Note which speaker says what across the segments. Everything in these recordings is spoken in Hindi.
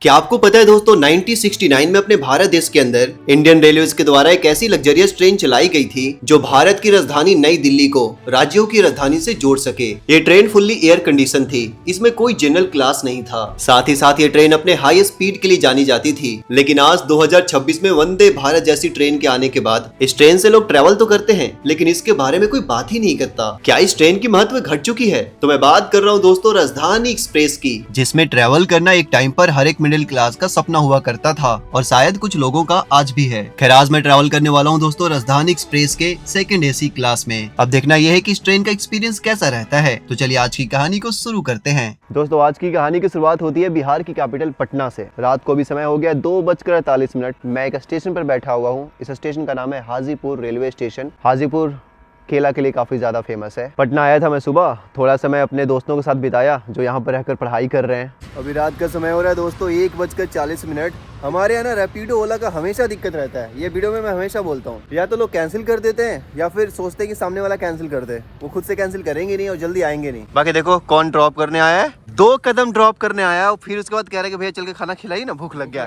Speaker 1: क्या आपको पता है दोस्तों 1969 में अपने भारत देश के अंदर इंडियन रेलवेज के द्वारा एक ऐसी लग्जरियस ट्रेन चलाई गई थी जो भारत की राजधानी नई दिल्ली को राज्यों की राजधानी से जोड़ सके। ये ट्रेन फुल्ली एयर कंडीशन थी, इसमें कोई जनरल क्लास नहीं था। साथ ही साथ ये ट्रेन अपने हाई स्पीड के लिए जानी जाती थी। लेकिन आज 2026 में वंदे भारत जैसी ट्रेन के आने के बाद इस ट्रेन से लोग ट्रेवल तो करते हैं लेकिन इसके बारे में कोई बात ही नहीं करता। क्या इस ट्रेन की महत्व घट चुकी है? तो मैं बात कर रहा हूँ दोस्तों राजधानी एक्सप्रेस की, जिसमें ट्रेवल करना एक टाइम पर हर एक मिडिल क्लास का सपना हुआ करता था और शायद कुछ लोगों का आज भी है। खैर आज मैं ट्रैवल करने वाला हूँ दोस्तों राजधानी एक्सप्रेस के सेकंड एसी क्लास में। अब देखना यह है कि इस ट्रेन का एक्सपीरियंस कैसा रहता है। तो चलिए आज की कहानी को शुरू करते हैं।
Speaker 2: दोस्तों आज की कहानी की शुरुआत होती है बिहार की कैपिटल पटना से। रात को भी समय हो गया 2:48। मैं एक स्टेशन पर बैठा हुआ हूँ। इस स्टेशन का नाम है हाजीपुर रेलवे स्टेशन। हाजीपुर केला के लिए काफ़ी ज़्यादा फेमस है। पटना आया था मैं सुबह, थोड़ा समय अपने दोस्तों के साथ बिताया जो यहाँ पर रहकर पढ़ाई कर रहे हैं। अभी रात का समय हो रहा है दोस्तों 1:40। हमारे यहाँ ना रैपिडो ओला का हमेशा दिक्कत रहता है। ये वीडियो में मैं हमेशा बोलता हूँ, या तो लोग कैंसिल कर देते हैं या फिर सोचते हैं कि सामने वाला कैंसिल कर दे। वो खुद से कैंसिल करेंगे नहीं और जल्दी आएंगे नहीं। बाकी देखो कौन ड्रॉप करने आया है, 2 कदम ड्रॉप करने आया और फिर उसके बाद कह रहे कि भैया चल के खाना खिलाई ना, भूख लग गया।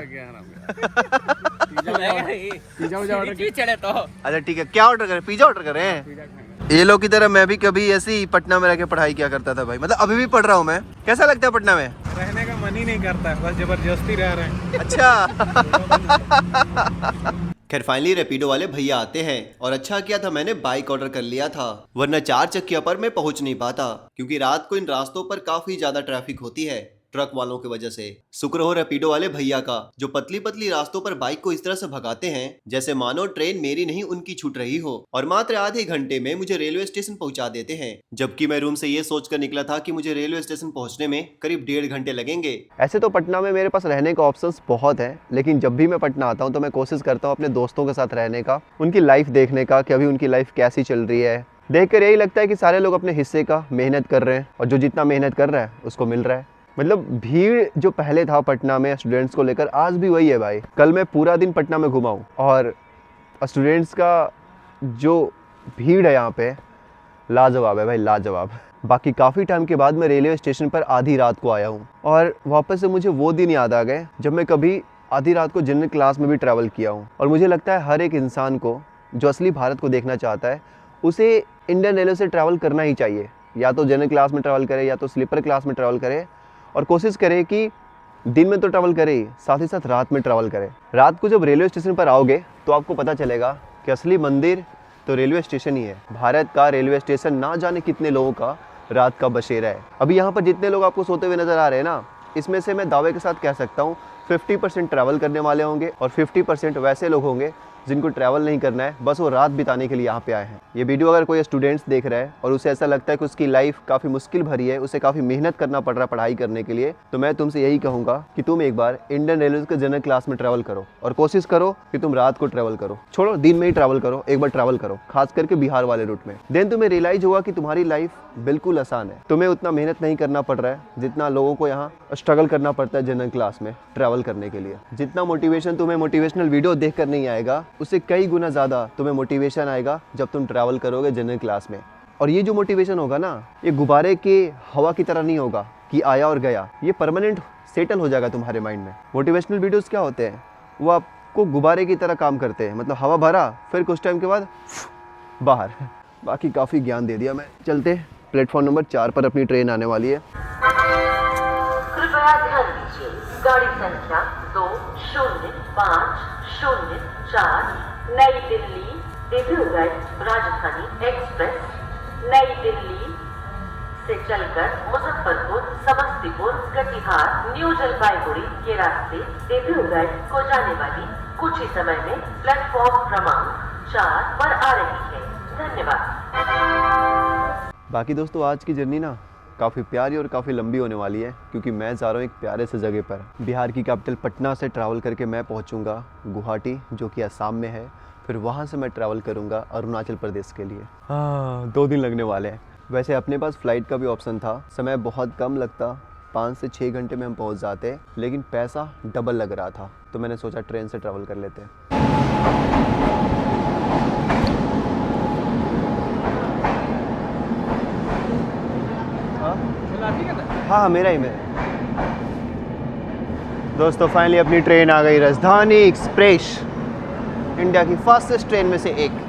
Speaker 2: अच्छा ठीक है, क्या ऑर्डर करें? पिज्जा ऑर्डर करें? ये लोग की तरह मैं भी कभी ऐसे ही पटना में रह के पढ़ाई किया करता था भाई। मतलब अभी भी पढ़ रहा हूँ मैं। कैसा लगता है पटना में?
Speaker 3: रहने का मन ही नहीं करता है, बस जबरदस्ती रह रहे हैं।
Speaker 2: अच्छा।
Speaker 1: खैर फाइनली रैपिडो वाले भैया आते हैं और अच्छा किया था मैंने बाइक ऑर्डर कर लिया था, वरना 4 चक्किया पर मैं पहुंच नहीं पाता क्योंकि रात को इन रास्तों पर काफी ज्यादा ट्रैफिक होती है ट्रक वालों की वजह से। शुक्र हो रैपिडो वाले भैया का जो पतली पतली रास्तों पर बाइक को इस तरह से भगाते हैं जैसे मानो ट्रेन मेरी नहीं उनकी छूट रही हो, और मात्र आधे घंटे में मुझे रेलवे स्टेशन पहुंचा देते हैं। जबकि मैं रूम से ये सोचकर निकला था कि मुझे रेलवे स्टेशन पहुंचने में करीब 1.5 घंटे लगेंगे।
Speaker 2: ऐसे तो पटना में मेरे पास रहने का ऑप्शंस बहुत है, लेकिन जब भी मैं पटना आता हूँ तो मैं कोशिश करता हूँ अपने दोस्तों के साथ रहने का, उनकी लाइफ देखने का कि अभी उनकी लाइफ कैसी चल रही है। देखकर यही लगता है कि सारे लोग अपने हिस्से का मेहनत कर रहे हैं और जो जितना मेहनत कर रहा है उसको मिल रहा है। मतलब भीड़ जो पहले था पटना में स्टूडेंट्स को लेकर आज भी वही है भाई। कल मैं पूरा दिन पटना में घुमा हूँ और स्टूडेंट्स का जो भीड़ है यहाँ पे लाजवाब है भाई, लाजवाब। बाकी काफ़ी टाइम के बाद मैं रेलवे स्टेशन पर आधी रात को आया हूँ और वापस से मुझे वो दिन याद आ गए जब मैं कभी आधी रात को जनरल क्लास में भी ट्रैवल किया हूँ। और मुझे लगता है हर एक इंसान को जो असली भारत को देखना चाहता है उसे इंडियन रेलवे से ट्रैवल करना ही चाहिए। या तो जनरल क्लास में ट्रैवल करे या तो स्लीपर क्लास में ट्रैवल करे, और कोशिश करें कि दिन में तो ट्रैवल करे ही साथ रात में ट्रैवल करें। रात को जब रेलवे स्टेशन पर आओगे तो आपको पता चलेगा कि असली मंदिर तो रेलवे स्टेशन ही है। भारत का रेलवे स्टेशन ना जाने कितने लोगों का रात का बसेरा है। अभी यहाँ पर जितने लोग आपको सोते हुए नज़र आ रहे हैं ना, इसमें से मैं दावे के साथ कह सकता हूँ 50% ट्रैवल करने वाले होंगे और 50% वैसे लोग होंगे जिनको ट्रैवल नहीं करना है, बस वो रात बिताने के लिए यहाँ पे आए हैं। ये वीडियो अगर कोई स्टूडेंट्स देख रहा है और उसे ऐसा लगता है कि उसकी लाइफ काफ़ी मुश्किल भरी है, उसे काफ़ी मेहनत करना पड़ रहा है पढ़ाई करने के लिए, तो मैं तुमसे यही कहूँगा कि तुम एक बार इंडियन रेलवे के जनरल क्लास में ट्रैवल करो और कोशिश करो कि तुम रात को ट्रैवल करो। छोड़ो दिन में ही ट्रैवल करो, एक बार ट्रैवल करो खास करके बिहार वाले रूट में। देन तुम्हें रियलाइज होगा कि तुम्हारी लाइफ बिल्कुल आसान है। तुम्हें उतना मेहनत नहीं करना पड़ रहा है जितना लोगों को यहाँ स्ट्रगल करना पड़ता है जनरल क्लास में ट्रैवल करने के लिए। जितना मोटिवेशन तुम्हें मोटिवेशनल वीडियो देखकर नहीं आएगा, उससे कई गुना ज़्यादा तुम्हें मोटिवेशन आएगा जब तुम ट्रैवल करोगे जनरल क्लास में। और ये जो मोटिवेशन होगा ना, ये गुब्बारे के हवा की तरह नहीं होगा कि आया और गया, ये परमानेंट सेटल हो जाएगा तुम्हारे माइंड में। मोटिवेशनल वीडियोस क्या होते हैं, वो आपको गुब्बारे की तरह काम करते हैं। मतलब हवा भरा, फिर कुछ टाइम के बाद बाहर। बाकी काफ़ी ज्ञान दे दिया मैं। चलते प्लेटफॉर्म नंबर 4 पर अपनी ट्रेन आने वाली है।
Speaker 4: कृपया ध्यान दीजिए, गाड़ी संख्या 20504 नई दिल्ली डिब्रूगढ़ राजधानी एक्सप्रेस नई दिल्ली से चलकर मुजफ्फरपुर, समस्तीपुर, कटिहार, न्यू जलपाईगुड़ी के रास्ते डिब्रूगढ़ को जाने वाली कुछ ही समय में प्लेटफॉर्म क्रमांक 4 पर आ रही है। धन्यवाद।
Speaker 2: बाकी दोस्तों आज की जर्नी ना काफ़ी प्यारी और काफ़ी लंबी होने वाली है क्योंकि मैं जा रहा हूँ एक प्यारे से जगह पर। बिहार की कैपिटल पटना से ट्रैवल करके मैं पहुँचूँगा गुवाहाटी जो कि असम में है। फिर वहाँ से मैं ट्रैवल करूँगा अरुणाचल प्रदेश के लिए। 2 दिन लगने वाले हैं। वैसे अपने पास फ़्लाइट का भी ऑप्शन था, समय बहुत कम लगता, 5 से 6 घंटे में हम पहुँच जाते, लेकिन पैसा डबल लग रहा था, तो मैंने सोचा ट्रेन से ट्रैवल कर लेते हैं। हाँ, मेरा ही। दोस्तों फाइनली अपनी ट्रेन आ गई, राजधानी एक्सप्रेस, इंडिया की फास्टेस्ट ट्रेन में से एक।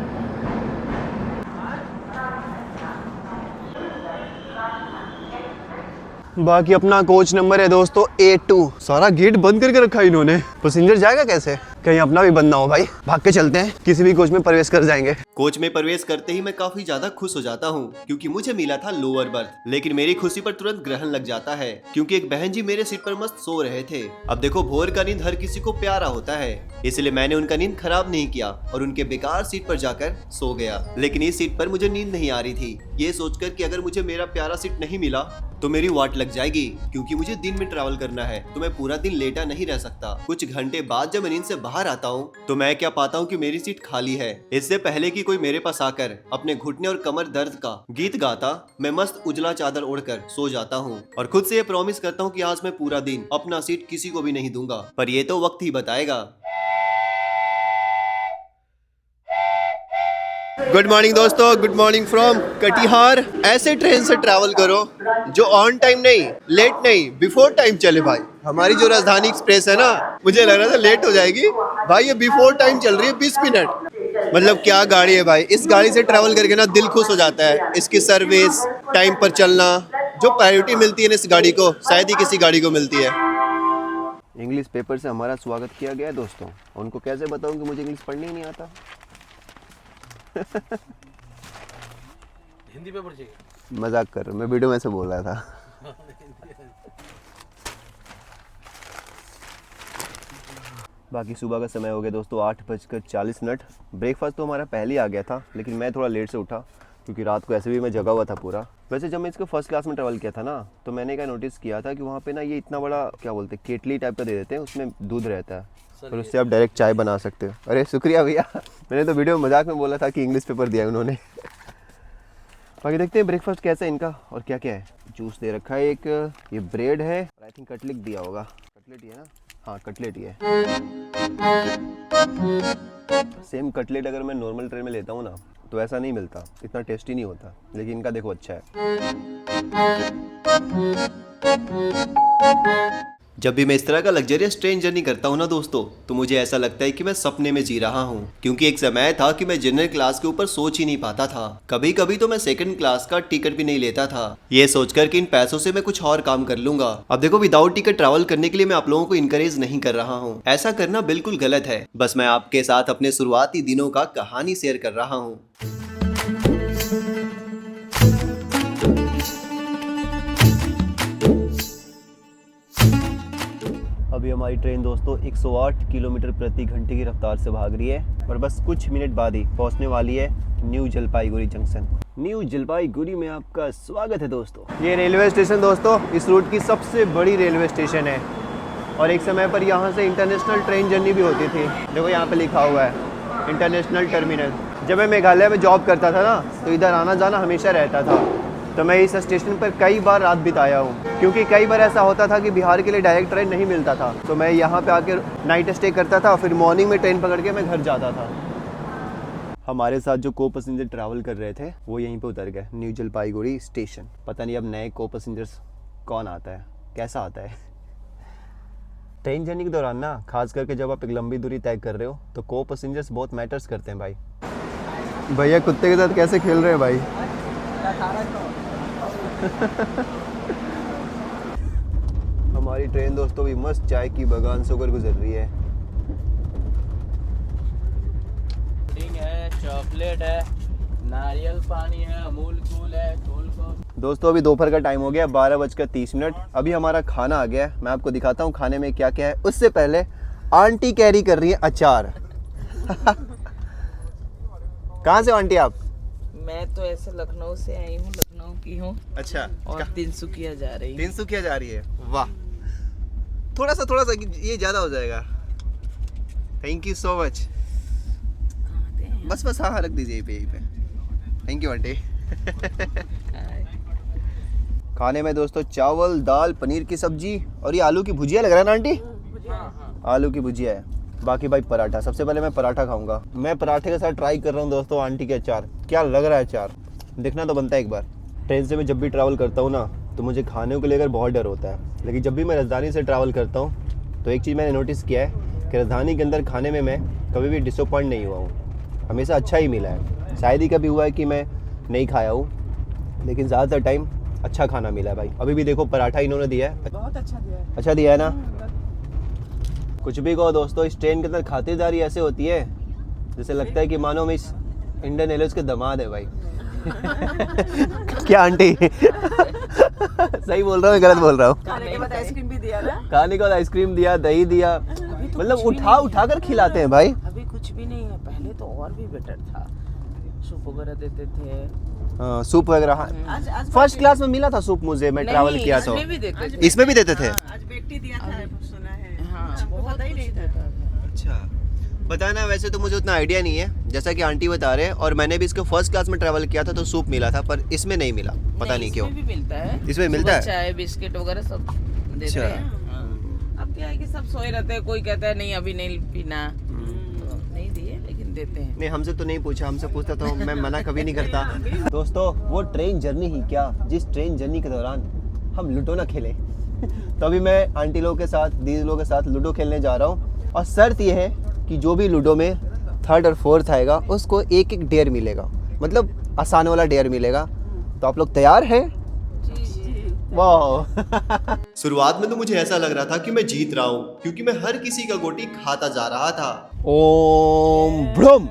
Speaker 2: बाकी अपना कोच नंबर है दोस्तों A2। सारा गेट बंद करके रखा है इन्होंने, पैसेंजर जाएगा कैसे? कहीं अपना भी बंद ना हो भाई, भाग के चलते हैं, किसी भी कोच में प्रवेश कर जाएंगे।
Speaker 1: कोच में प्रवेश करते ही मैं काफी ज्यादा खुश हो जाता हूँ क्योंकि मुझे मिला था लोअर बर्थ, लेकिन मेरी खुशी पर तुरंत ग्रहण लग जाता है क्योंकि एक बहन जी मेरे सीट पर मस्त सो रहे थे। अब देखो भोर का नींद हर किसी को प्यारा होता है, इसलिए मैंने उनका नींद खराब नहीं किया और उनके बेकार सीट पर जाकर सो गया। लेकिन इस सीट पर मुझे नींद नहीं आ रही थी, ये सोचकर कि अगर मुझे मेरा प्यारा सीट नहीं मिला तो मेरी वाट लग जाएगी क्योंकि मुझे दिन में ट्रैवल करना है, तो मैं पूरा दिन लेटा नहीं रह सकता। कुछ घंटे बाद जब मैं नींद से बाहर आता हूँ तो मैं क्या पाता हूँ कि मेरी सीट खाली है। इससे पहले कि कोई मेरे पास आकर अपने घुटने और कमर दर्द का गीत गाता, मैं मस्त उजला चादर ओढ़कर सो जाता हूँ और खुद से ये प्रॉमिस करता हूँ कि आज मैं पूरा दिन अपना सीट किसी को भी नहीं दूंगा, पर ये तो वक्त ही बताएगा।
Speaker 2: गुड मॉर्निंग दोस्तों, गुड मॉर्निंग फ्रॉम कटिहार। ऐसे ट्रेन से ट्रैवल करो जो ऑन टाइम नहीं, लेट नहीं, बिफोर टाइम चले भाई। हमारी जो राजधानी एक्सप्रेस है ना, मुझे लग रहा था लेट हो जाएगी भाई, ये बिफोर टाइम चल रही है 20 मिनट। मतलब क्या गाड़ी है भाई, इस गाड़ी से ट्रैवल करके ना दिल खुश हो जाता है। इसकी सर्विस, टाइम पर चलना, जो प्रायोरिटी मिलती है ना इस गाड़ी को, शायद ही किसी गाड़ी को मिलती है। इंग्लिश पेपर से हमारा स्वागत किया गया दोस्तों, उनको कैसे बताऊं कि मुझे इंग्लिश पढ़ने ही नहीं आता।
Speaker 3: हिंदी पेपर चाहिए।
Speaker 2: मजाक कर रहा हूँ, मैं वीडियो में से बोल रहा था। बाकी सुबह का समय हो गया दोस्तों 8:40। ब्रेकफास्ट तो हमारा पहले ही आ गया था, लेकिन मैं थोड़ा लेट से उठा क्योंकि रात को ऐसे भी मैं जगा हुआ था पूरा। वैसे जब मैं इसको फर्स्ट क्लास में ट्रैवल किया था ना, तो मैंने क्या नोटिस किया था कि वहाँ पे ना ये इतना बड़ा क्या बोलते हैं, केटली टाइप का दे देते हैं, उसमें दूध रहता है और उससे आप डायरेक्ट चाय बना सकते हो। अरे शुक्रिया भैया, मैंने तो वीडियो मजाक में बोला था कि इंग्लिश पेपर दिया है उन्होंने। बाकी देखते हैं ब्रेकफास्ट कैसा है इनका और क्या क्या है। जूस दे रखा है एक, ये ब्रेड है, आई थिंक कटलेट दिया होगा। कटलेट ही है ना? हाँ कटलेट ही है। सेम कटलेट अगर मैं नॉर्मल ट्रेन में लेता हूँ ना तो ऐसा नहीं मिलता, इतना टेस्टी नहीं होता, लेकिन इनका देखो अच्छा है।
Speaker 1: जब भी मैं इस तरह का लग्जरियस ट्रेन जर्नी करता हूँ ना दोस्तों, तो मुझे ऐसा लगता है कि मैं सपने में जी रहा हूँ, क्योंकि एक समय था कि मैं जनरल क्लास के ऊपर सोच ही नहीं पाता था। कभी कभी तो मैं सेकंड क्लास का टिकट भी नहीं लेता था, ये सोचकर कि इन पैसों से मैं कुछ और काम कर लूंगा। अब देखो विदाउट टिकट ट्रैवल करने के लिए मैं आप लोगों को इनकरेज नहीं कर रहा हूँ, ऐसा करना बिल्कुल गलत है। बस मैं आपके साथ अपने शुरुआती दिनों का कहानी शेयर कर रहा हूँ।
Speaker 2: अभी हमारी ट्रेन दोस्तों 108 किलोमीटर प्रति घंटे की रफ्तार से भाग रही है और बस कुछ मिनट बाद ही पहुंचने वाली है new Jalpaiguri junction. New Jalpaiguri में आपका स्वागत है दोस्तों। ये रेलवे स्टेशन दोस्तों इस रूट की सबसे बड़ी रेलवे स्टेशन है और एक समय पर यहाँ से इंटरनेशनल ट्रेन जर्नी भी होती थी। देखो यहाँ पे लिखा हुआ है इंटरनेशनल टर्मिनल। जब मैं मेघालय में जॉब करता था ना, तो इधर आना जाना हमेशा रहता था, तो मैं इस स्टेशन पर कई बार रात बिताया हूँ, क्योंकि कई बार ऐसा होता था कि बिहार के लिए डायरेक्ट ट्रेन नहीं मिलता था, तो मैं यहाँ पे आकर नाइट स्टे करता था, फिर मॉर्निंग में ट्रेन पकड़ के मैं घर जाता था। हमारे साथ जो को पैसेंजर ट्रैवल कर रहे थे वो यहीं पे उतर गए, न्यू जलपाईगुड़ी स्टेशन। पता नहीं अब नए को पैसेंजर्स कौन आता है, कैसा आता है। ट्रेन जर्नी के दौरान ना, खास करके जब आप एक लंबी दूरी तय कर रहे हो, तो को पैसेंजर्स बहुत मैटर्स करते हैं भाई। भैया कुत्ते के साथ कैसे खेल रहे हैं भाई। हमारी ट्रेन दोस्तों भी मस्त चाय की बगान से होकर गुजर रही है।
Speaker 5: है, चॉकलेट है, नारियल पानी है, अमूल कूल है,
Speaker 2: दोस्तों अभी दोपहर का टाइम हो गया 12:30। अभी हमारा खाना आ गया है, मैं आपको दिखाता हूँ खाने में क्या क्या है। उससे पहले आंटी कैरी कर रही है अचार। कहाँ से आंटी आप?
Speaker 5: मैं तो ऐसे लखनऊ से आई हूँ, लखनऊ की हूँ।
Speaker 2: अच्छा,
Speaker 5: और तिनसुकिया जा रही हूँ।
Speaker 2: तिनसुकिया जा रही है, वाह। थोड़ा सा ये ज़्यादा हो जाएगा। Thank you so much. बस हाँ रख दीजिए यहीं पे। Thank you aunty. खाने में दोस्तों चावल, दाल, पनीर की सब्जी और ये आलू की भुजिया लग रहा है ना आंटी? आलू की भुजिया है। बाकी भाई पराठा, सबसे पहले मैं पराठा खाऊंगा। मैं पराठे के साथ ट्राई कर रहा हूँ दोस्तों आंटी के अचार। क्या लग रहा है अचार, देखना तो बनता है एक बार। ट्रेन से मैं जब भी ट्रैवल करता हूँ ना, तो मुझे खाने को लेकर बहुत डर होता है, लेकिन जब भी मैं राजधानी से ट्रैवल करता हूँ तो एक चीज़ मैंने नोटिस किया है कि राजधानी के अंदर खाने में मैं कभी भी डिसअपॉइंट नहीं हुआ हूँ, हमेशा अच्छा ही मिला है। शायद ही कभी हुआ है कि मैं नहीं खाया हूँ, लेकिन ज़्यादातर टाइम अच्छा खाना मिला है भाई। अभी भी देखो पराठा इन्होंने दिया है,
Speaker 6: बहुत अच्छा दिया है।
Speaker 2: अच्छा दिया है ना। कुछ भी कहो दोस्तों, इस ट्रेन के अंदर खातिरदारी ऐसे होती है जैसे लगता है कि मानो मैं इस इंडियन रेलवेज के दामाद है भाई। क्या आंटी? सही बोल रहा हूँ, गलत बोल रहा हूँ?
Speaker 6: खाने के बाद आइसक्रीम भी दिया ना।
Speaker 2: खाने के बाद आइसक्रीम दिया, दही दिया,
Speaker 6: तो
Speaker 2: मतलब
Speaker 6: कुछ भी
Speaker 2: उठा
Speaker 6: नहीं
Speaker 2: उठा कर खिलाते हैं भाई।
Speaker 6: अभी कुछ भी नहीं है, पहले तो और भी बेटर था। सूप वगैरह देते थे।
Speaker 2: सूप वगैरह
Speaker 6: आज
Speaker 2: फर्स्ट क्लास में मिला था सूप मुझे, मैं ट्रैवल किया तो।
Speaker 6: इसमें भी देते थे।
Speaker 2: इसमें भी देते थे?
Speaker 6: आज बेटी दिया था, सुना है। हाँ, बहुत ही नहीं था।
Speaker 2: अच्छा, बताना। वैसे तो मुझे उतना आइडिया नहीं है, जैसा कि आंटी बता रहे हैं, और मैंने भी इसको फर्स्ट क्लास में ट्रैवल किया था तो सूप मिला था, पर इसमें नहीं मिला, पता नहीं क्यों।
Speaker 6: इसमें भी मिलता है।
Speaker 2: इसमें मिलता है?
Speaker 6: चाय बिस्किट वगैरह सब देते हैं। हाँ। अब क्या है कि सब सोए रहते हैं, कोई कहता है नहीं अभी नहीं पीना, तो नहीं दिए, लेकिन देते हैं।
Speaker 2: नहीं, हमसे तो नहीं पूछा, हमसे पूछता तो मैं मना कभी नहीं करता। दोस्तों, वो ट्रेन जर्नी ही क्या, जिस ट्रेन जर्नी के दौरान हम लूडो ना खेले। तो अभी मैं आंटी लोगों के साथ, दीदी लोगों के साथ लूडो खेलने जा रहा हूँ, और शर्त ये है कि जो भी लूडो में थर्ड और फोर्थ आएगा उसको एक एक डेयर मिलेगा, मतलब आसान वाला डेयर मिलेगा। तो आप लोग तैयार हैं? वाह।
Speaker 1: शुरुआत में तो मुझे ऐसा लग रहा था कि मैं जीत रहा हूँ, क्योंकि मैं हर किसी का गोटी खाता जा रहा था।
Speaker 2: ओम ब्रूम।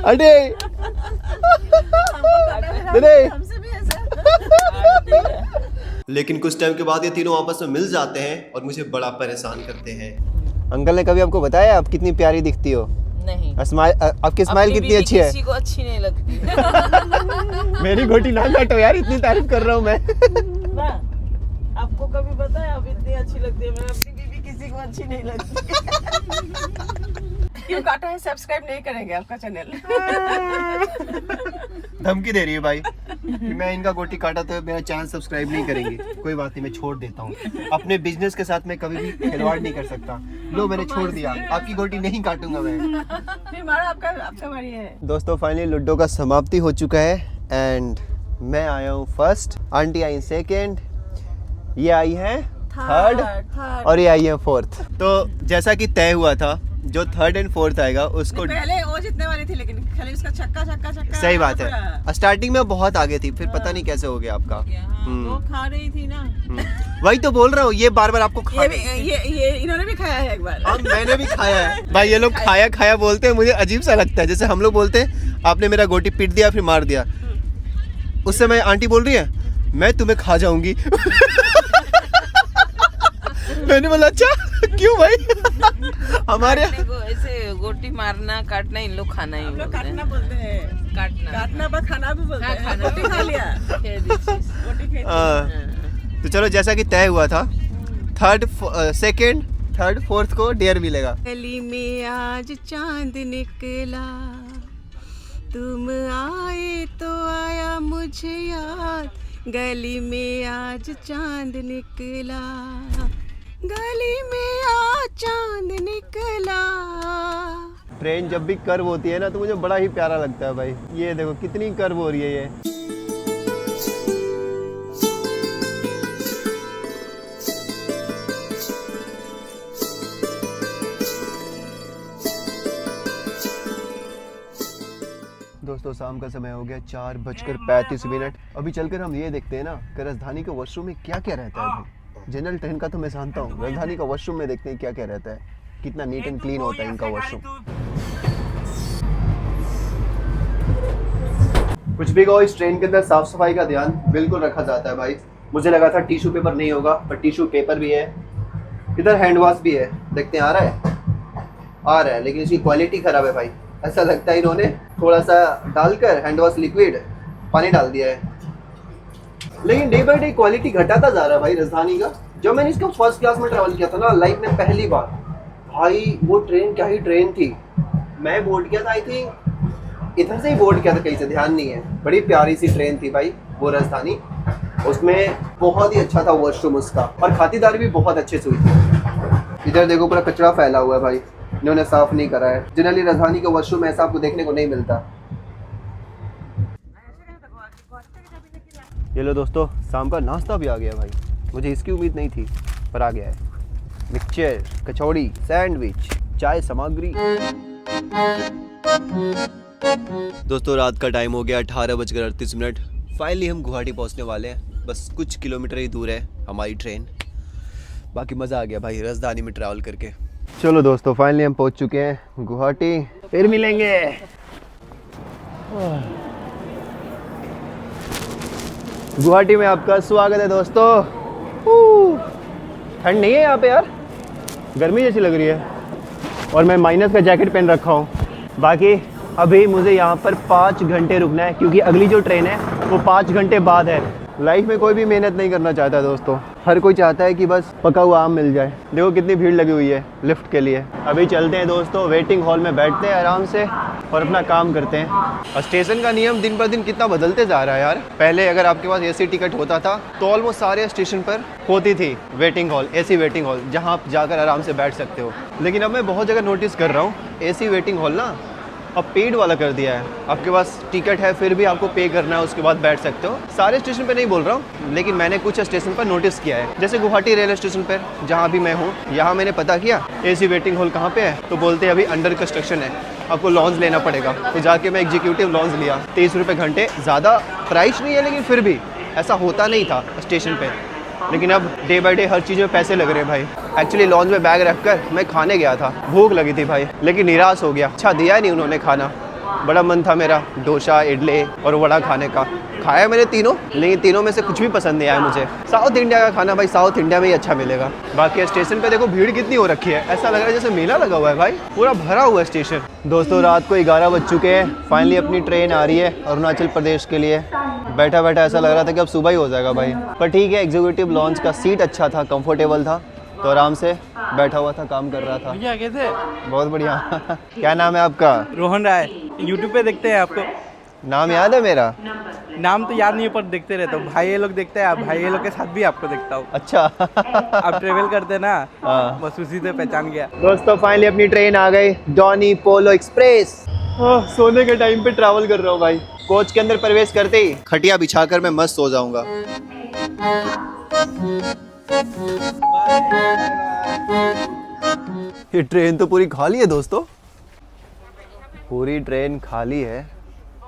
Speaker 2: अरे
Speaker 1: लेकिन कुछ टाइम के बाद ये तीनों आपस में मिल जाते हैं और मुझे बड़ा परेशान करते हैं।
Speaker 2: अंकल ने कभी आपको बताया आप कितनी प्यारी दिखती हो?
Speaker 6: नहीं।
Speaker 2: स्माइल, आपकी स्माइल कितनी अच्छी है।
Speaker 6: किसी को अच्छी नहीं लगती।
Speaker 2: मेरी गोटी ना काटो यार, इतनी तारीफ कर रहा हूँ मैं।
Speaker 6: ना, आपको कभी बताया अब इतनी अच्छी लगती है, मैं अपनी बीवी किसी को अच्छी नहीं लगती। क्यों काटा है? सब्सक्राइब नहीं करेंगे आपका चैनल।
Speaker 2: धमकी दे रही है भाई कि मैं इनका गोटी काटा तो मेरा चैनल सब्सक्राइब नहीं करेंगे। कोई बात नहीं, मैं छोड़ देता हूँ। अपने बिजनेस के साथ मैं कभी भी खिलवाड़ नहीं कर सकता। लो, मैंने छोड़ दिया, आपकी गोटी नहीं काटूंगा मैं।
Speaker 6: फिर मारा आपका बारी है।
Speaker 2: दोस्तों, फाइनली लूडो का समाप्ति हो चुका है एंड मैं आया हूँ फर्स्ट, आंटी आई सेकेंड, ये आई है थर्ड और ये आई है फोर्थ। तो जैसा कि तय हुआ था, जो थर्ड एंड फोर्थ आएगा उसको
Speaker 6: पहले वो जीतने वाली थी, लेकिन खाली उसका छक्का छक्का छक्का।
Speaker 2: सही बात है, स्टार्टिंग में बहुत आगे थी, फिर पता नहीं कैसे हो गया आपका।
Speaker 6: वो खा रही थी ना।
Speaker 2: वही तो बोल रहा हूँ, ये बार बार आपको
Speaker 6: ये इन्होंने भी खाया है एक बार।
Speaker 2: हाँ, मैंने भी खाया है भाई। ये लोग खाया खाया बोलते हैं, मुझे अजीब सा लगता है। जैसे हम लोग बोलते हैं आपने मेरा गोटी पीट दिया फिर मार दिया, उस समय आंटी बोल रही है मैं तुम्हें खा जाऊंगी। मैंने बोला अच्छा क्यों भाई? हमारे
Speaker 6: ऐसे गोटी मारना काटना इन लोग खाना ही बोलते हैं। काटना बोलते हैं, काटना पर खाना भी बोलते हैं। गोटी खा लिया, गोटी खा।
Speaker 2: तो चलो, जैसा कि तय हुआ था, सेकंड थर्ड फोर्थ को डेयर मिलेगा।
Speaker 6: गली में आज चांद निकला, तुम आए तो आया मुझे याद, गली में आज चांद निकला, गली में आज चांद निकला।
Speaker 2: ट्रेन जब भी कर्व होती है ना तो मुझे बड़ा ही प्यारा लगता है भाई। ये देखो कितनी कर्व हो रही है ये। दोस्तों, शाम का समय हो गया 4:35। अभी चलकर हम ये देखते हैं ना कि राजधानी के वॉशरूम में क्या क्या रहता है भाई। जनरल ट्रेन का तो मैं जानता हूँ, राजधानी का वॉशरूम में देखते हैं क्या क्या रहता है, कितना नीट एंड क्लीन होता है इनका वॉशरूम। कुछ भी कहो, इस ट्रेन के अंदर साफ सफाई का ध्यान बिल्कुल रखा जाता है भाई। मुझे लगा था टिश्यू पेपर नहीं होगा, पर टिश्यू पेपर भी है। इधर हैंड वॉश भी है, देखते हैं आ रहा है, लेकिन इसकी क्वालिटी खराब है भाई। ऐसा लगता है इन्होंने थोड़ा सा डालकर हैंड वॉश लिक्विड पानी डाल दिया है। लेकिन डे बाई डे क्वालिटी घटाता जा रहा है भाई राजधानी का। जब मैंने इसका फर्स्ट क्लास में ट्रैवल किया था ना लाइफ में पहली बार, भाई वो ट्रेन क्या ही ट्रेन थी। मैं बोर्ड किया था, आई थिंक इधर से ही बोर्ड किया था, कहीं से ध्यान नहीं है। बड़ी प्यारी सी ट्रेन थी भाई वो राजधानी। उसमें बहुत ही अच्छा था वॉशरूम उसका, और खातिरदारी भी बहुत अच्छे से हुई थी। इधर देखो पूरा कचरा फैला हुआ है भाई, इन्होंने साफ नहीं करा है। जनरली राजधानी का वॉशरूम ऐसा आपको देखने को नहीं मिलता। ये लो दोस्तों, शाम का नाश्ता भी आ गया भाई। मुझे इसकी उम्मीद नहीं थी, पर आ गया है। मिक्सचर, कचौड़ी, सैंडविच, चाय सामग्री। दोस्तों रात का टाइम हो गया 18:38। फाइनली हम गुवाहाटी पहुंचने वाले हैं। बस कुछ किलोमीटर ही दूर है हमारी ट्रेन। बाकी मज़ा आ गया भाई राजधानी में ट्रैवल करके। चलो दोस्तों, फाइनली हम पहुंच चुके हैं गुवाहाटी। फिर मिलेंगे। गुवाहाटी में आपका स्वागत है दोस्तों। ठंड नहीं है यहाँ पे यार, गर्मी जैसी लग रही है। और मैं माइनस का जैकेट पहन रखा हूँ। बाकी अभी मुझे यहाँ पर 5 घंटे रुकना है, क्योंकि अगली जो ट्रेन है वो 5 घंटे बाद है। लाइफ में कोई भी मेहनत नहीं करना चाहता दोस्तों। हर कोई चाहता है कि बस पका हुआ आम मिल जाए। देखो कितनी भीड़ लगी हुई है लिफ्ट के लिए। अभी चलते हैं दोस्तों, वेटिंग हॉल में बैठते हैं आराम से और अपना काम करते हैं। और स्टेशन का नियम दिन पर दिन कितना बदलते जा रहा है यार। पहले अगर आपके पास एसी टिकट होता था तो ऑलमोस्ट सारे स्टेशन पर होती थी waiting hall, AC waiting hall, जहाँ आप जाकर आराम से बैठ सकते हो। लेकिन अब मैं बहुत जगह नोटिस कर रहा हूँ एसी वेटिंग हॉल ना अब पेड वाला कर दिया है। आपके पास टिकट है फिर भी आपको पे करना है, उसके बाद बैठ सकते हो। सारे स्टेशन पे नहीं बोल रहा हूँ, लेकिन मैंने कुछ स्टेशन पर नोटिस किया है। जैसे गुवाहाटी रेलवे स्टेशन पर जहाँ भी मैं हूँ, यहाँ मैंने पता किया एसी वेटिंग हॉल कहाँ पे है, तो बोलते हैं अभी अंडर कंस्ट्रक्शन है, आपको लॉन्च लेना पड़ेगा। तो जाके मैं एग्जीक्यूटिव लॉन्च लिया, 30 रुपये घंटे। ज़्यादा प्राइस नहीं है, लेकिन फिर भी ऐसा होता नहीं था स्टेशन पर। लेकिन अब डे बाय डे हर चीज़ में पैसे लग रहे हैं भाई। एक्चुअली लॉन्च में बैग रखकर मैं खाने गया था, भूख लगी थी भाई, लेकिन निराश हो गया। अच्छा दिया नहीं उन्होंने खाना। बड़ा मन था मेरा डोसा, इडली और वड़ा खाने का। खाया मैंने तीनों, लेकिन तीनों में से कुछ भी पसंद नहीं आया मुझे। साउथ इंडिया का खाना भाई साउथ इंडिया में ही अच्छा मिलेगा। बाकी स्टेशन पे देखो भीड़ कितनी हो रखी है, ऐसा लग रहा है जैसे मेला लगा हुआ है भाई, पूरा भरा हुआ है स्टेशन। दोस्तों रात को 11 बज चुके हैं। फाइनली अपनी ट्रेन आ रही है अरुणाचल प्रदेश के लिए। बैठा बैठा ऐसा लग रहा था कि अब सुबह ही हो जाएगा भाई, पर ठीक है। एग्जीक्यूटिव लॉन्च का सीट अच्छा था, कंफर्टेबल था, तो आराम से बैठा हुआ था, काम कर रहा था।
Speaker 3: भैया कैसे?
Speaker 2: बहुत बढ़िया। क्या नाम है आपका?
Speaker 3: रोहन राय। यूट्यूब पे देखते हैं आपको।
Speaker 2: नाम याद है मेरा?
Speaker 3: नाम तो याद नहीं है पर देखते रहता हूँ। भाई ये लोग देखते हैं, भाई ये लोग के साथ भी आपको देखता हूँ।
Speaker 2: अच्छा।
Speaker 3: आप ट्रेवल करते हैं ना,
Speaker 2: हाँ।
Speaker 3: बस उसी से पहचान गया।
Speaker 2: दोस्तों फाइनली अपनी ट्रेन आ गई, डॉनी पोलो एक्सप्रेस। सोने के टाइम पे ट्रैवल कर रहा हूँ भाई। कोच के अंदर प्रवेश करते ही खटिया बिछाकर मैं मस्त सो जाऊंगा। ये ट्रेन तो पूरी खाली है दोस्तों, पूरी ट्रेन खाली है।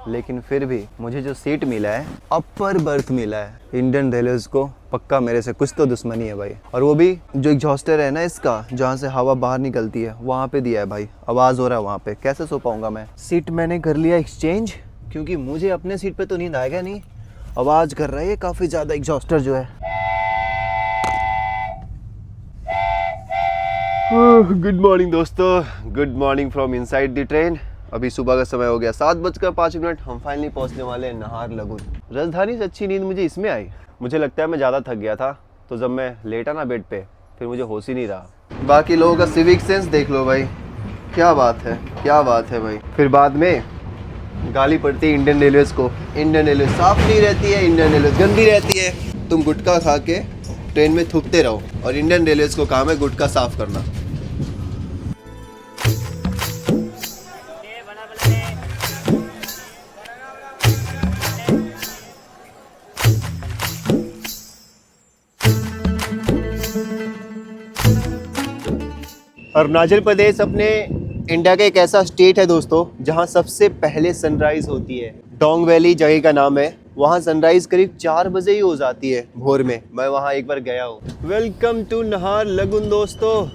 Speaker 2: लेकिन फिर भी मुझे जो सीट मिला है, अपर बर्थ मिला है। इंडियन रेलवेज को पक्का मेरे से कुछ तो दुश्मनी है भाई। और वो भी जो एग्जॉस्टर है ना इसका, जहाँ से हवा बाहर निकलती है, वहाँ पे दिया है भाई। आवाज़ हो रहा है वहाँ पे, कैसे सो पाऊंगा मैं। सीट मैंने कर लिया एक्सचेंज, क्योंकि मुझे अपने सीट पे तो नींद आएगा नहीं। आवाज़ कर रहा है काफ़ी ज़्यादा एग्जॉस्टर जो है। गुड मॉर्निंग दोस्तों, good morning from inside the train. अभी सुबह का समय हो गया 7:05। हम फाइनली पहुंचने वाले हैं नाहरलगुन। राजधानी से अच्छी नींद मुझे इसमें आई। मुझे लगता है मैं ज़्यादा थक गया था, तो जब मैं लेटा ना बेड पे, फिर मुझे होश ही नहीं रहा। बाकी लोगों का सिविक सेंस देख लो भाई, क्या बात है, क्या बात है भाई। फिर बाद में गाली पड़ती है इंडियन रेलवेज को। इंडियन रेलवे साफ नहीं रहती है, इंडियन रेलवे गंदी रहती है। तुम गुटखा खा के ट्रेन में थूकते रहो, और इंडियन रेलवेज को काम है गुटखा साफ करना। अरुणाचल प्रदेश अपने इंडिया का एक ऐसा स्टेट है दोस्तों, जहां सबसे पहले सनराइज होती है। डोंग वैली जगह का नाम है। वहां सनराइज करीब 4 बजे ही हो जाती है भोर में। मैं वहां एक बार गया हूँ। वेलकम टू नाहरलगुन दोस्तों।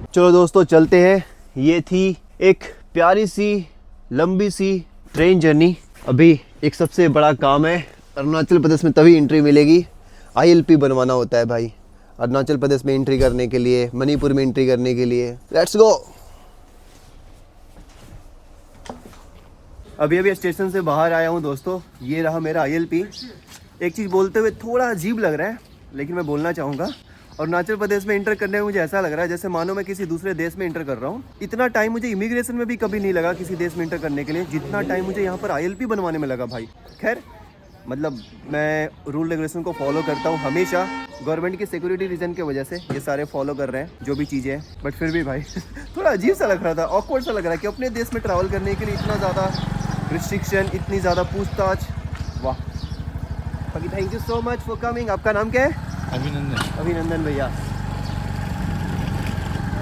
Speaker 2: चलो दोस्तों चलते हैं। ये थी एक प्यारी सी लंबी सी ट्रेन जर्नी। अभी एक सबसे बड़ा काम है अरुणाचल प्रदेश में, तभी एंट्री मिलेगी। ILP बनवाना होता है भाई अरुणाचल प्रदेश में एंट्री करने के लिए, मणिपुर में एंट्री करने के लिए। Let's go. अभी स्टेशन से बाहर आया हूँ दोस्तों। ये रहा मेरा ILP। एक चीज़ बोलते हुए थोड़ा अजीब लग रहा है, लेकिन मैं बोलना चाहूँगा। अरुणाचल प्रदेश में इंटर करने में मुझे ऐसा लग रहा है जैसे मानो मैं किसी दूसरे देश में इंटर कर रहा हूँ। इतना टाइम मुझे इमिग्रेशन में भी कभी नहीं लगा किसी देश में इंटर करने के लिए, जितना टाइम मुझे यहाँ पर ILP बनवाने में लगा भाई। खैर मतलब मैं रूल रेगुलेशन को फॉलो करता हूँ हमेशा। गवर्नमेंट की सिक्योरिटी रीजन की वजह से ये सारे फॉलो कर रहे हैं जो भी चीज़ें हैं, बट फिर भी भाई थोड़ा अजीब सा लग रहा था, ऑकवर्ड सा लग रहा है कि अपने देश में ट्रैवल करने के लिए इतना ज़्यादा रिस्ट्रिक्शन, इतनी ज़्यादा पूछताछ। वाह, बाकी thank you so much for coming. आपका नाम क्या है?
Speaker 5: अभिनंदन।
Speaker 2: अभिनंदन भैया।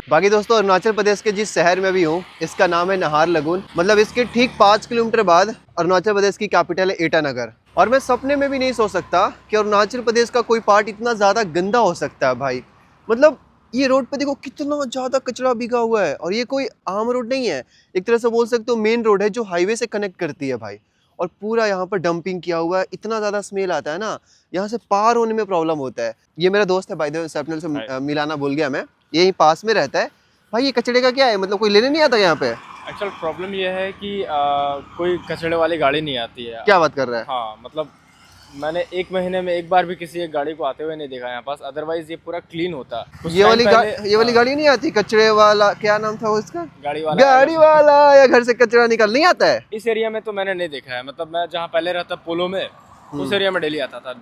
Speaker 2: बाकी दोस्तों, अरुणाचल प्रदेश के जिस शहर में भी हूँ इसका नाम है नाहरलगुन। मतलब इसके ठीक 5 किलोमीटर बाद अरुणाचल प्रदेश की कैपिटल है ईटानगर। और मैं सपने में भी नहीं सोच सकता कि अरुणाचल प्रदेश का कोई पार्ट इतना ज़्यादा गंदा हो सकता है भाई। मतलब ये रोड पे देखो कितना ज़्यादा कचरा बिका हुआ है, और ये कोई आम रोड नहीं है, एक तरह से बोल सकते हो मेन रोड है जो हाईवे से कनेक्ट करती है भाई। और पूरा यहाँ पर डंपिंग किया हुआ है, इतना ज़्यादा स्मेल आता है ना, यहाँ से पार होने में प्रॉब्लम होता है। ये मेरा दोस्त है भाई, स्वप्निल से मिलाना भूल गया मैं, यही पास में रहता है। भाई ये कचड़े का क्या है, मतलब कोई लेने नहीं आता यहाँ पे?
Speaker 7: एक्चुअल प्रॉब्लम ये है कि कोई कचड़े वाली गाड़ी नहीं आती है।
Speaker 2: क्या बात कर रहा है?
Speaker 7: हाँ, मतलब मैंने 1 महीने में एक बार भी किसी एक गाड़ी को आते हुए नहीं देखा यहाँ पास, अदरवाइज ये पूरा क्लीन होता।
Speaker 2: ये वाली गाड़ी नहीं आती, कचरे वाला क्या नाम था वो इसका?
Speaker 7: गाड़ी
Speaker 2: वाला या घर से कचरा निकल नहीं आता है?
Speaker 7: इस एरिया में तो मैंने नहीं देखा है। मतलब मैं जहाँ पहले रहता पोलो में, उस एरिया में डेली आता था,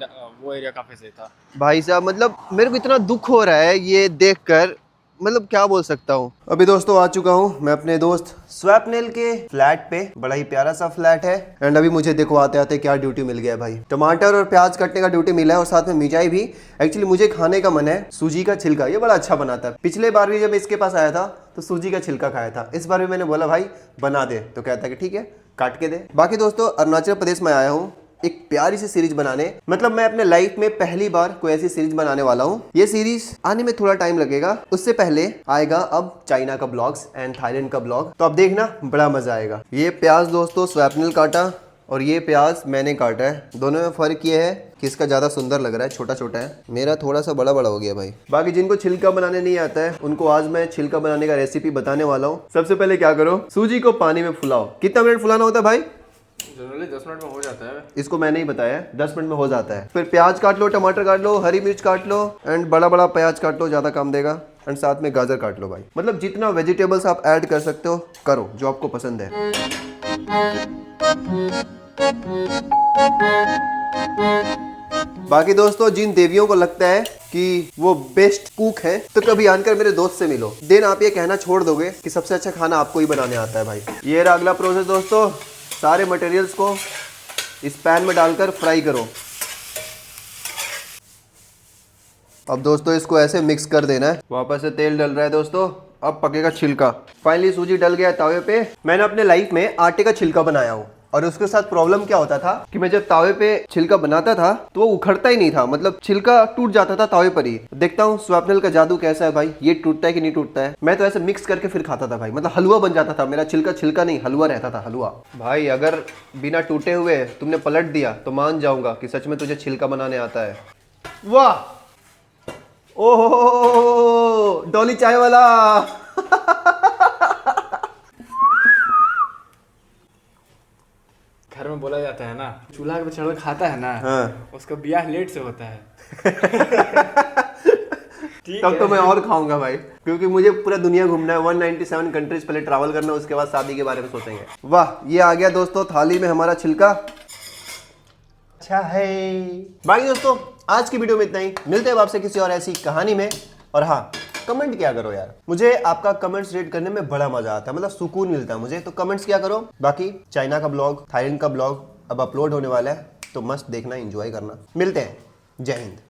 Speaker 7: वो एरिया काफी सही था
Speaker 2: भाई साहब। मतलब मेरे को इतना दुख हो रहा है ये देखकर, मतलब क्या बोल सकता हूँ। अभी दोस्तों आ चुका हूँ मैं अपने दोस्त स्वप्निल के फ्लैट पे। बड़ा ही प्यारा सा फ्लैट है। एंड अभी मुझे देखो आते आते क्या ड्यूटी मिल गया है भाई, टमाटर और प्याज काटने का ड्यूटी मिला है, और साथ में मिर्चाई भी। एक्चुअली मुझे खाने का मन है सूजी का छिलका, ये बड़ा अच्छा बनाता है। पिछले बार भी जब इसके पास आया था तो सूजी का छिलका खाया था, इस बार भी मैंने बोला भाई बना दे, तो कहता है कि ठीक है काट के दे। बाकी दोस्तों अरुणाचल प्रदेश में आया हूँ एक प्यारी सी सीरीज बनाने। मतलब मैं अपने लाइफ में पहली बार कोई ऐसी सीरीज बनाने वाला हूँ। ये सीरीज आने में थोड़ा टाइम लगेगा, उससे पहले आएगा अब चाइना का ब्लॉग्स एंड थाईलैंड का ब्लॉग, तो अब देखना बड़ा मजा आएगा। ये प्याज दोस्तों स्वप्निल काटा और ये प्याज मैंने काटा है। दोनों में फर्क ये है कि इसका ज्यादा सुंदर लग रहा है, छोटा छोटा है, मेरा थोड़ा सा बड़ा बड़ा हो गया भाई। बाकी जिनको छिलका बनाने नहीं आता है उनको आज मैं छिलका बनाने का रेसिपी बताने वाला हूँ। सबसे पहले क्या करो, सूजी को पानी में फुलाओ। कितना मिनट फुलाना होता है भाई?
Speaker 7: जनरली 10 मिनट में हो जाता है।
Speaker 2: इसको मैंने ही बताया 10 मिनट में हो जाता है। फिर प्याज काट लो, टमाटर काट लो, हरी मिर्च काट लो, एंड बड़ा बड़ा प्याज काट लो, ज्यादा काम देगा। एंड साथ में गाजर काट लो भाई। मतलब जितना वेजिटेबल्स आप ऐड कर सकते हो करो, जो आपको पसंद है। बाकी दोस्तों जिन देवियों को लगता है कि वो बेस्ट कुक है तो कभी आकर मेरे दोस्त से मिलो, देन आप ये कहना छोड़ दोगे कि सबसे अच्छा खाना आपको ही बनाने आता है भाई। ये रहा अगला प्रोसेस दोस्तों, सारे मटेरियल्स को इस पैन में डालकर फ्राई करो। अब दोस्तों इसको ऐसे मिक्स कर देना है। वापस से तेल डल रहा है दोस्तों, अब पकेगा छिलका। फाइनली सूजी डल गया तावे पे। मैंने अपने लाइफ में आटे का छिलका बनाया हूँ, और उसके साथ प्रॉब्लम क्या होता था कि मैं जब तावे पे छिलका बनाता था तो वो उखड़ता ही नहीं था, मतलब छिलका टूट जाता था तावे पर ही। देखता हूँ स्वप्निल का जादू कैसा है भाई, ये टूटता है कि नहीं टूटता है। मैं तो ऐसे मिक्स करके फिर खाता था भाई, मतलब हलवा बन जाता था मेरा। छिलका नहीं, हलवा रहता था, हलवा। भाई अगर बिना टूटे हुए तुमने पलट दिया तो मान जाऊंगा कि सच में तुझे छिलका बनाने आता है। वाह, ओहो डॉली चाय वाला।
Speaker 7: घर में बोला जाता है ना, चूल्हा पे चढ़ खाता है ना,
Speaker 2: हाँ।
Speaker 7: उसका ब्याह लेट से होता है।
Speaker 2: तब तो मैं और खाऊंगा भाई, क्योंकि मुझे पूरा दुनिया घूमना है। 197 कंट्रीज पहले ट्रैवल करना, उसके बाद शादी के बारे में सोचेंगे। वाह, ये आ गया दोस्तों थाली में हमारा छिलका। अच्छा है। बाकी दोस्तों आज की वीडियो में इतना ही, मिलते हैं आपसे किसी और ऐसी कहानी में। और हाँ, कमेंट क्या करो यार, मुझे आपका कमेंट्स रीड करने में बड़ा मजा आता है, मतलब सुकून मिलता है मुझे, तो कमेंट्स क्या करो। बाकी चाइना का ब्लॉग, थाईलैंड का ब्लॉग अब अपलोड होने वाला है, तो मस्त देखना, एंजॉय करना। मिलते हैं, जय हिंद।